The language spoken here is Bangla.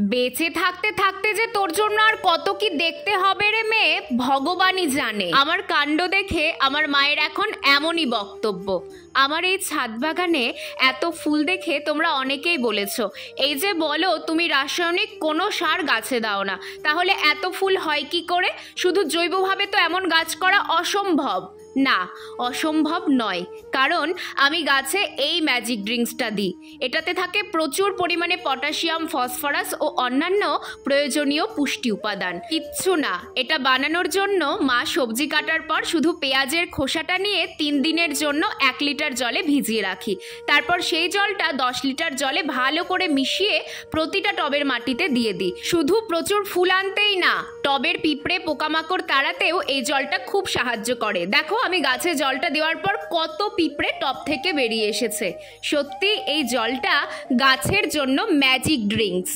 বেঁচে থাকতে থাকতে যে তোর জন্য আর কত কি দেখতে হবে রে মেয়ে, ভগবানই জানে। আমার কাণ্ড দেখে আমার মায়ের এখন এমনই বক্তব্য। আমার এই ছাদ বাগানে এত ফুল দেখে তোমরা অনেকেই বলেছো, এই যে বলো তুমি রাসায়নিক কোনো সার গাছে দাও না, তাহলে এত ফুল হয় কি করে? শুধু জৈবভাবে তো এমন গাছ করা অসম্ভব। না, অসম্ভব নয়, কারণ আমি গাছে এই ম্যাজিক ড্রিঙ্কসটা দিই। এটাতে থাকে প্রচুর পরিমাণে পটাশিয়াম, ফসফরাস ও অন্যান্য প্রয়োজনীয় পুষ্টি উপাদান। কিচ্ছু না, এটা বানানোর জন্য মা সবজি কাটার পর শুধু পেঁয়াজের খোসাটা নিয়ে 3 দিনের জন্য 1 লিটার জলে ভিজিয়ে রাখি। তারপর সেই জলটা 10 লিটার জলে ভালো করে মিশিয়ে প্রতিটা টবের মাটিতে দিয়ে দিই। শুধু প্রচুর ফুল আনতেই না, টবের পিঁপড়ে পোকামাকড় তাড়াতেও এই জলটা খুব সাহায্য করে। দেখো আমি গাছে জলটা দেওয়ার পর কত পিঁপড়ে টব থেকে বেরিয়ে এসেছে। সত্যি এই জলটা গাছের জন্য ম্যাজিক ড্রিঙ্কস।